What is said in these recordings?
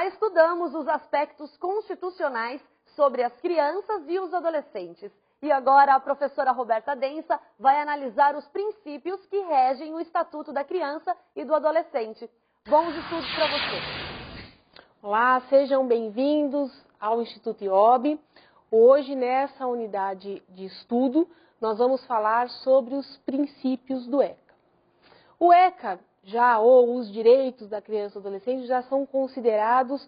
estudamos os aspectos constitucionais sobre as crianças e os adolescentes. E agora a professora Roberta Densa vai analisar os princípios que regem o Estatuto da Criança e do Adolescente. Bons estudos para você! Olá, sejam bem-vindos ao Instituto IOB. Hoje, nessa unidade de estudo, nós vamos falar sobre os princípios do ECA. O ECA, ou os direitos da criança e do adolescente, já são considerados,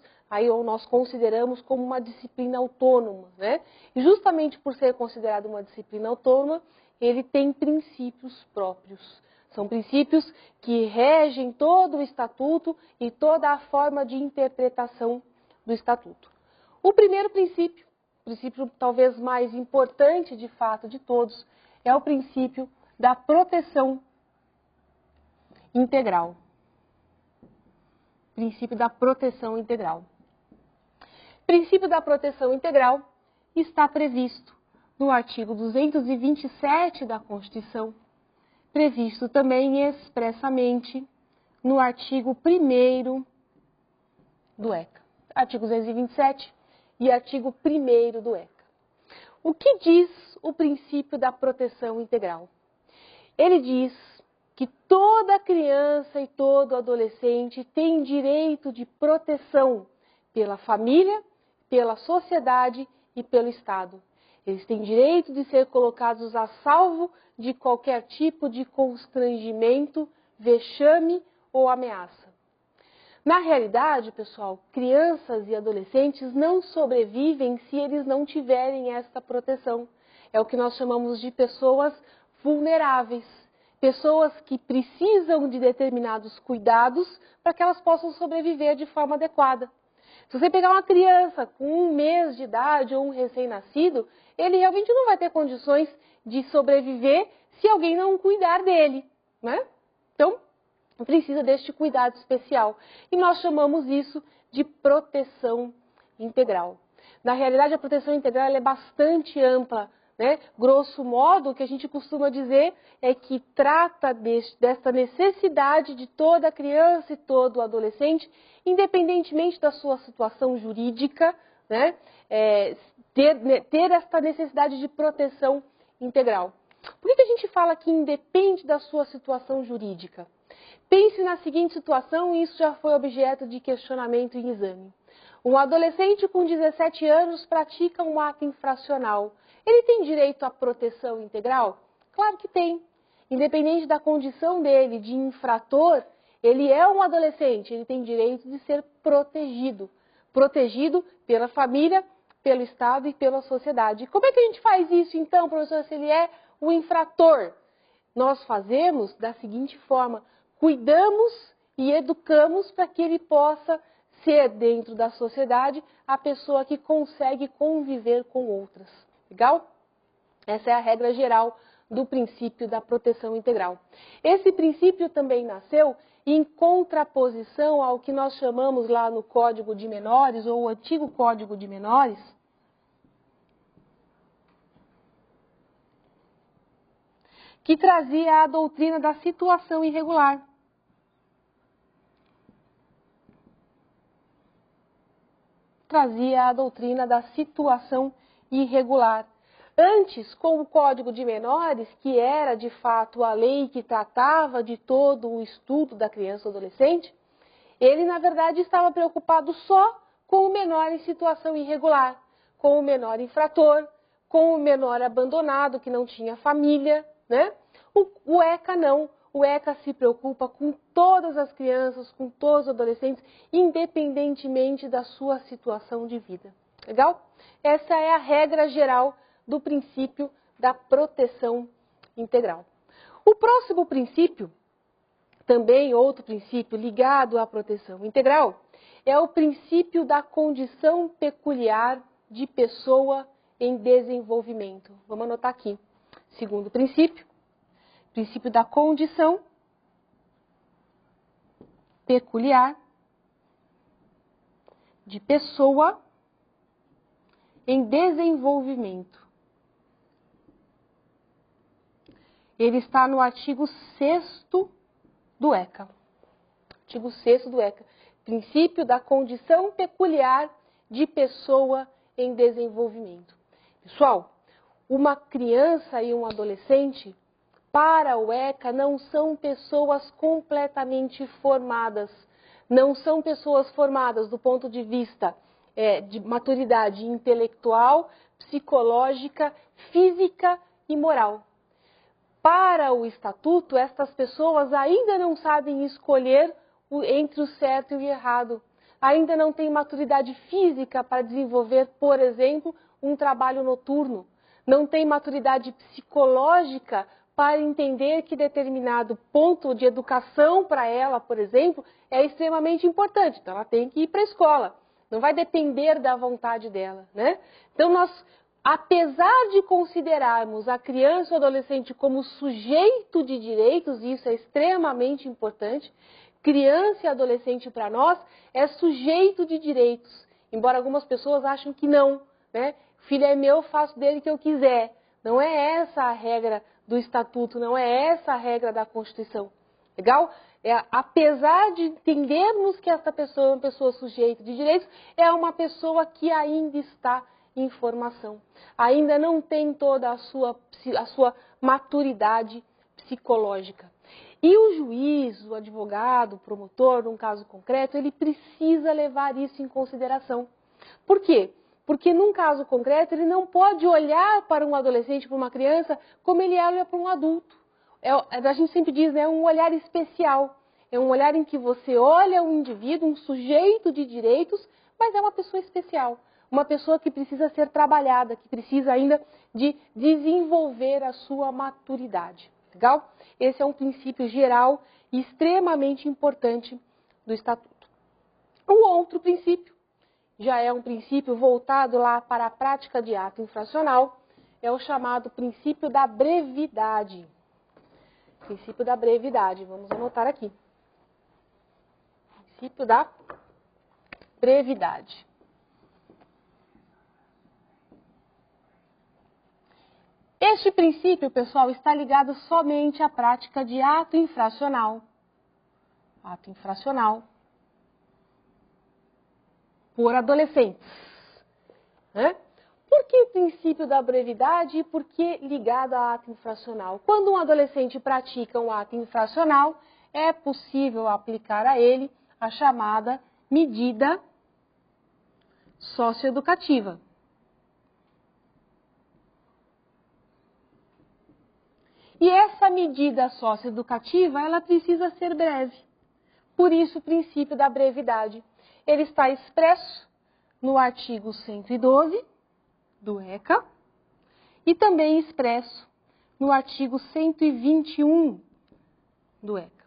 ou nós consideramos como uma disciplina autônoma, né? E justamente por ser considerado uma disciplina autônoma, ele tem princípios próprios. São princípios que regem todo o Estatuto e toda a forma de interpretação do Estatuto. O primeiro princípio, o princípio talvez mais importante de fato de todos, é o princípio da proteção integral. Princípio da proteção integral. Princípio da proteção integral está previsto no artigo 227 da Constituição, previsto também expressamente no artigo 1º do ECA. Artigo 227 e artigo 1º do ECA. O que diz o princípio da proteção integral? Ele diz que toda criança e todo adolescente tem direito de proteção pela família, pela sociedade e pelo Estado. Eles têm direito de ser colocados a salvo de qualquer tipo de constrangimento, vexame ou ameaça. Na realidade, pessoal, crianças e adolescentes não sobrevivem se eles não tiverem esta proteção. É o que nós chamamos de pessoas vulneráveis. Pessoas que precisam de determinados cuidados para que elas possam sobreviver de forma adequada. Se você pegar uma criança com 1 mês de idade ou um recém-nascido, ele realmente não vai ter condições de sobreviver se alguém não cuidar dele, né? Então, precisa deste cuidado especial. E nós chamamos isso de proteção integral. Na realidade, a proteção integral ela é bastante ampla, né? Grosso modo, o que a gente costuma dizer é que trata desta necessidade de toda criança e todo adolescente, independentemente da sua situação jurídica, né? Ter esta necessidade de proteção integral. Por que a gente fala que independe da sua situação jurídica? Pense na seguinte situação, e isso já foi objeto de questionamento em exame. Um adolescente com 17 anos pratica um ato infracional. Ele tem direito à proteção integral? Claro que tem. Independente da condição dele de infrator, ele é um adolescente, ele tem direito de ser protegido. Protegido pela família, pelo Estado e pela sociedade. E como é que a gente faz isso então, professor, se ele é o infrator? Nós fazemos da seguinte forma: cuidamos e educamos para que ele possa ser, dentro da sociedade, a pessoa que consegue conviver com outras. Legal? Essa é a regra geral do princípio da proteção integral. Esse princípio também nasceu em contraposição ao que nós chamamos lá no Código de Menores, ou o antigo Código de Menores, que trazia a doutrina da situação irregular. Trazia a doutrina da situação irregular. Antes, com o Código de Menores, que era de fato a lei que tratava de todo o estudo da criança e adolescente, ele na verdade estava preocupado só com o menor em situação irregular, com o menor infrator, com o menor abandonado que não tinha família, né? O ECA não. O ECA se preocupa com todas as crianças, com todos os adolescentes, independentemente da sua situação de vida. Legal? Essa é a regra geral do princípio da proteção integral. O próximo princípio, também outro princípio ligado à proteção integral, é o princípio da condição peculiar de pessoa em desenvolvimento. Vamos anotar aqui. Segundo princípio, princípio da condição peculiar de pessoa em desenvolvimento. Ele está no artigo 6º do ECA. Artigo 6º do ECA. princípio da condição peculiar de pessoa em desenvolvimento. Pessoal, uma criança e um adolescente, para o ECA, não são pessoas completamente formadas. Não são pessoas formadas do ponto de vista de maturidade intelectual, psicológica, física e moral. Para o Estatuto, estas pessoas ainda não sabem escolher entre o certo e o errado. Ainda não têm maturidade física para desenvolver, por exemplo, um trabalho noturno. Não têm maturidade psicológica para entender que determinado ponto de educação para ela, por exemplo, é extremamente importante. Então, ela tem que ir para a escola. Não vai depender da vontade dela, né? Então, apesar de considerarmos a criança ou adolescente como sujeito de direitos, e isso é extremamente importante, criança e adolescente para nós é sujeito de direitos, embora algumas pessoas achem que não, né? Filho é meu, faço dele o que eu quiser. Não é essa a regra do Estatuto, não é essa a regra da Constituição. Legal? Apesar de entendermos que essa pessoa é uma pessoa sujeita de direitos, é uma pessoa que ainda está em formação. Ainda não tem toda a sua maturidade psicológica. E o juiz, o advogado, o promotor, num caso concreto, ele precisa levar isso em consideração. Por quê? Porque num caso concreto ele não pode olhar para um adolescente, para uma criança, como ele olha para um adulto. A gente sempre diz, né, um olhar especial. É um olhar em que você olha um indivíduo, um sujeito de direitos, mas é uma pessoa especial. Uma pessoa que precisa ser trabalhada, que precisa ainda de desenvolver a sua maturidade. Legal? Esse é um princípio geral e extremamente importante do Estatuto. O outro princípio, já é um princípio voltado lá para a prática de ato infracional, é o chamado princípio da brevidade. Princípio da brevidade, vamos anotar aqui. Princípio da brevidade. Este princípio, pessoal, está ligado somente à prática de ato infracional. Ato infracional por adolescentes. Né? Por que o princípio da brevidade e por que ligado a ato infracional? Quando um adolescente pratica um ato infracional, é possível aplicar a ele a chamada medida socioeducativa. E essa medida socioeducativa, ela precisa ser breve. Por isso, o princípio da brevidade. Ele está expresso no artigo 112 do ECA e também expresso no artigo 121 do ECA.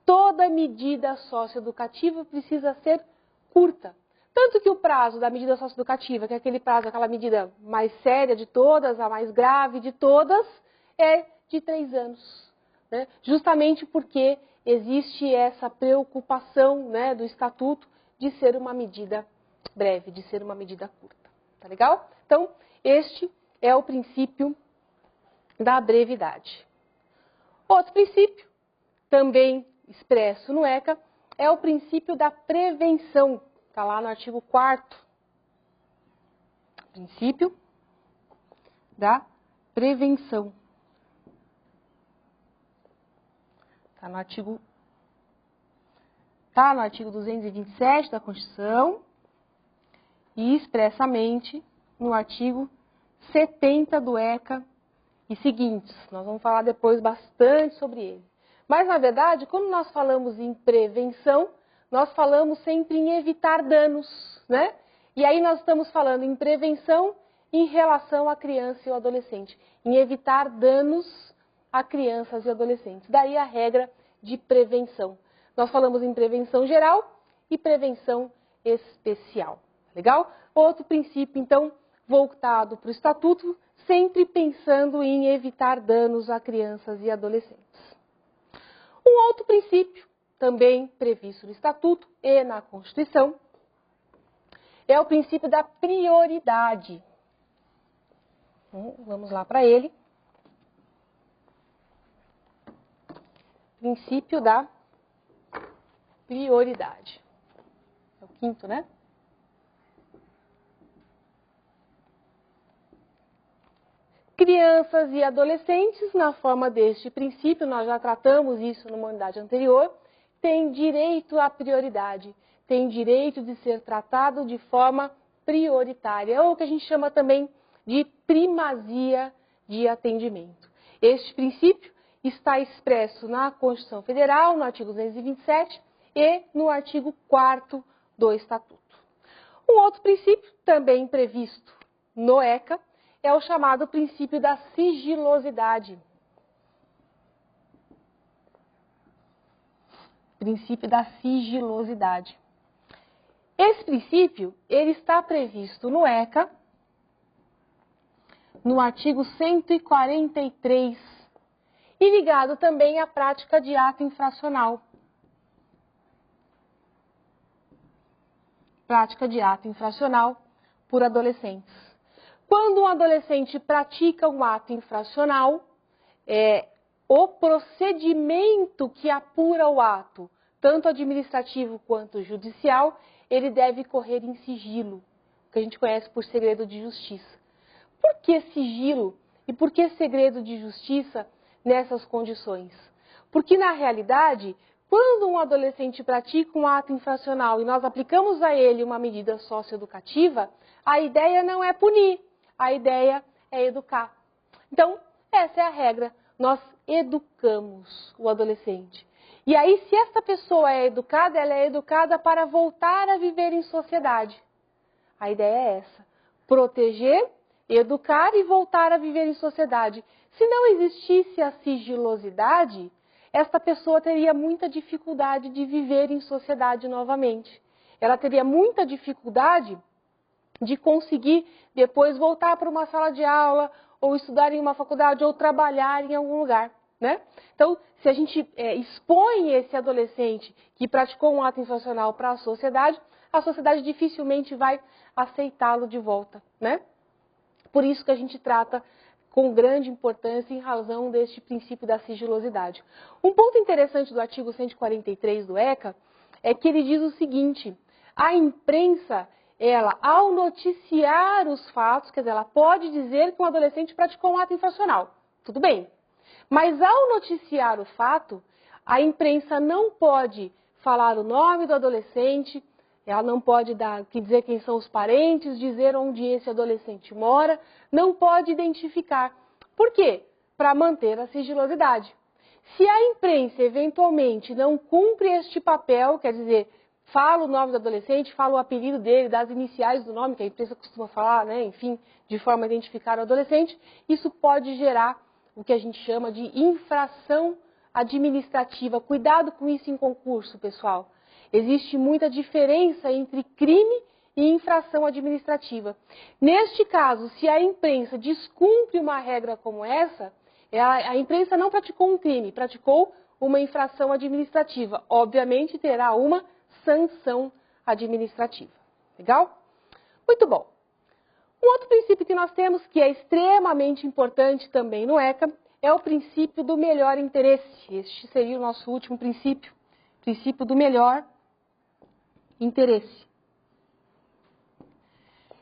Toda medida socioeducativa precisa ser curta. Tanto que o prazo da medida socioeducativa, que é aquele prazo, aquela medida mais séria de todas, a mais grave de todas, é de 3 anos. Né? Justamente porque existe essa preocupação, né, do Estatuto de ser uma medida breve, de ser uma medida curta. Tá legal? Então, este é o princípio da brevidade. Outro princípio, também expresso no ECA, é o princípio da prevenção. Está lá no artigo 4º. Princípio da prevenção. Está no artigo 227 da Constituição e expressamente no artigo 70 do ECA e seguintes. Nós vamos falar depois bastante sobre ele. Mas, na verdade, quando nós falamos em prevenção, nós falamos sempre em evitar danos, né? E aí nós estamos falando em prevenção em relação à criança e ao adolescente, em evitar danos a crianças e adolescentes. Daí a regra de prevenção. Nós falamos em prevenção geral e prevenção especial. Legal? Outro princípio, então, voltado para o Estatuto, sempre pensando em evitar danos a crianças e adolescentes. Um outro princípio, também previsto no Estatuto e na Constituição, é o princípio da prioridade. Vamos lá para ele. Princípio da prioridade. É o quinto, né? Crianças e adolescentes, na forma deste princípio, nós já tratamos isso numa unidade anterior, têm direito à prioridade, têm direito de ser tratado de forma prioritária, ou o que a gente chama também de primazia de atendimento. Este princípio está expresso na Constituição Federal, no artigo 227 e no artigo 4º do Estatuto. Um outro princípio, também previsto no ECA, é o chamado princípio da sigilosidade. Princípio da sigilosidade. Esse princípio, ele está previsto no ECA, no artigo 143, e ligado também à prática de ato infracional. Prática de ato infracional por adolescentes. Quando um adolescente pratica um ato infracional, o procedimento que apura o ato, tanto administrativo quanto judicial, ele deve correr em sigilo, que a gente conhece por segredo de justiça. Por que sigilo e por que segredo de justiça nessas condições? Porque, na realidade, quando um adolescente pratica um ato infracional e nós aplicamos a ele uma medida socioeducativa, a ideia não é punir, a ideia é educar. Então, essa é a regra. Nós educamos o adolescente. E aí, se essa pessoa é educada, ela é educada para voltar a viver em sociedade. A ideia é essa: proteger, educar e voltar a viver em sociedade. Se não existisse a sigilosidade, esta pessoa teria muita dificuldade de viver em sociedade novamente. Ela teria muita dificuldade de conseguir depois voltar para uma sala de aula, ou estudar em uma faculdade, ou trabalhar em algum lugar, né? Então, se a gente expõe esse adolescente que praticou um ato infracional para a sociedade dificilmente vai aceitá-lo de volta, né? Por isso que a gente trata com grande importância em razão deste princípio da sigilosidade. Um ponto interessante do artigo 143 do ECA é que ele diz o seguinte: a imprensa, ela, ao noticiar os fatos, quer dizer, ela pode dizer que um adolescente praticou um ato infracional, tudo bem. Mas ao noticiar o fato, a imprensa não pode falar o nome do adolescente, ela não pode dizer quem são os parentes, dizer onde esse adolescente mora, não pode identificar. Por quê? Para manter a sigilosidade. Se a imprensa eventualmente não cumpre este papel, quer dizer, fala o nome do adolescente, fala o apelido dele, das iniciais do nome, que a imprensa costuma falar, né, enfim, de forma a identificar o adolescente, isso pode gerar o que a gente chama de infração administrativa. Cuidado com isso em concurso, pessoal. Existe muita diferença entre crime e infração administrativa. Neste caso, se a imprensa descumpre uma regra como essa, a imprensa não praticou um crime, praticou uma infração administrativa. Obviamente, terá uma sanção administrativa. Legal? Muito bom. Um outro princípio que nós temos, que é extremamente importante também no ECA, é o princípio do melhor interesse. Este seria o nosso último princípio, princípio do melhor interesse.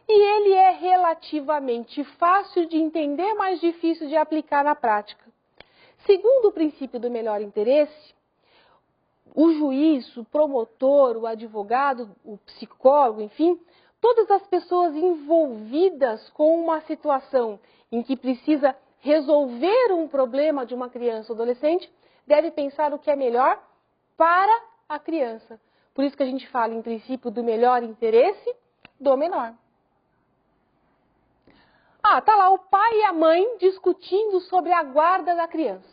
E ele é relativamente fácil de entender, mas difícil de aplicar na prática. Segundo o princípio do melhor interesse, o juiz, o promotor, o advogado, o psicólogo, enfim, todas as pessoas envolvidas com uma situação em que precisa resolver um problema de uma criança ou adolescente, deve pensar o que é melhor para a criança. Por isso que a gente fala em princípio do melhor interesse do menor. Tá lá o pai e a mãe discutindo sobre a guarda da criança.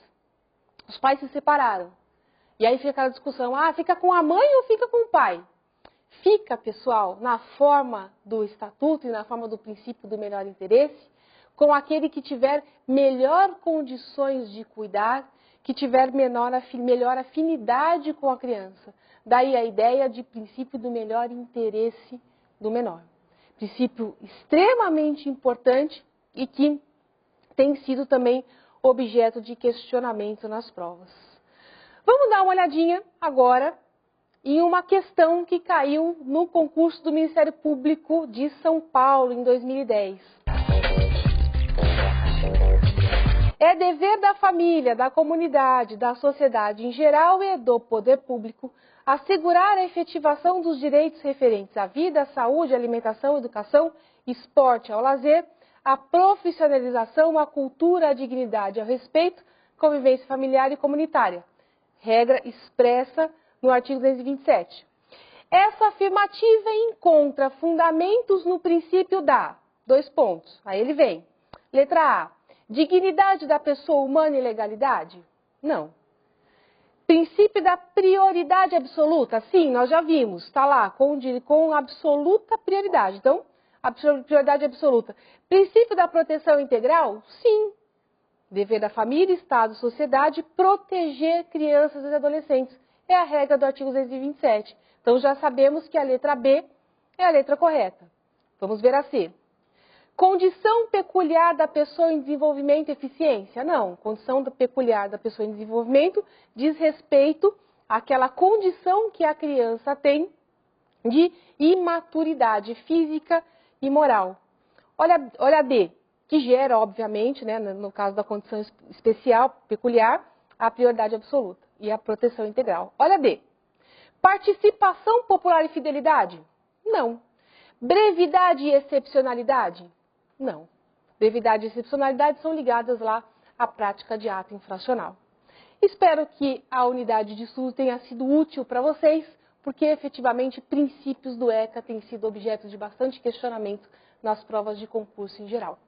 Os pais se separaram. E aí fica aquela discussão, fica com a mãe ou fica com o pai? Fica, pessoal, na forma do estatuto e na forma do princípio do melhor interesse, com aquele que tiver melhor condições de cuidar, que tiver melhor afinidade com a criança. Daí a ideia de princípio do melhor interesse do menor. Princípio extremamente importante e que tem sido também objeto de questionamento nas provas. Vamos dar uma olhadinha agora em uma questão que caiu no concurso do Ministério Público de São Paulo em 2010. É dever da família, da comunidade, da sociedade em geral e do poder público assegurar a efetivação dos direitos referentes à vida, à saúde, à alimentação, à educação, esporte, ao lazer, à profissionalização, à cultura, à dignidade, ao respeito, convivência familiar e comunitária. Regra expressa no artigo 227. Essa afirmativa encontra fundamentos no princípio da... Dois pontos. Aí ele vem. Letra A. Dignidade da pessoa humana e legalidade? Não. Princípio da prioridade absoluta? Sim, nós já vimos. Está lá, com absoluta prioridade. Então, prioridade absoluta. Princípio da proteção integral? Sim. Dever da família, Estado, sociedade, proteger crianças e adolescentes. É a regra do artigo 227. Então, já sabemos que a letra B é a letra correta. Vamos ver a C. Condição peculiar da pessoa em desenvolvimento e eficiência? Não. Condição peculiar da pessoa em desenvolvimento diz respeito àquela condição que a criança tem de imaturidade física e moral. Olha a D, que gera, obviamente, né, no caso da condição especial, peculiar, a prioridade absoluta e a proteção integral. Olha a D. Participação popular e fidelidade? Não. Brevidade e excepcionalidade? Não. Brevidade e excepcionalidade são ligadas lá à prática de ato infracional. Espero que a unidade de estudo tenha sido útil para vocês, porque efetivamente princípios do ECA têm sido objeto de bastante questionamento nas provas de concurso em geral.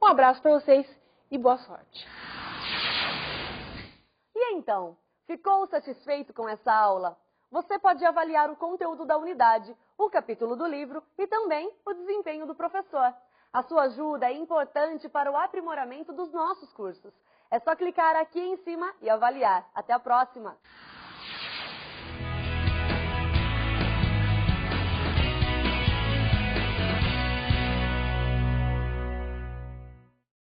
Um abraço para vocês e boa sorte. E então, ficou satisfeito com essa aula? Você pode avaliar o conteúdo da unidade, o capítulo do livro e também o desempenho do professor. A sua ajuda é importante para o aprimoramento dos nossos cursos. É só clicar aqui em cima e avaliar. Até a próxima!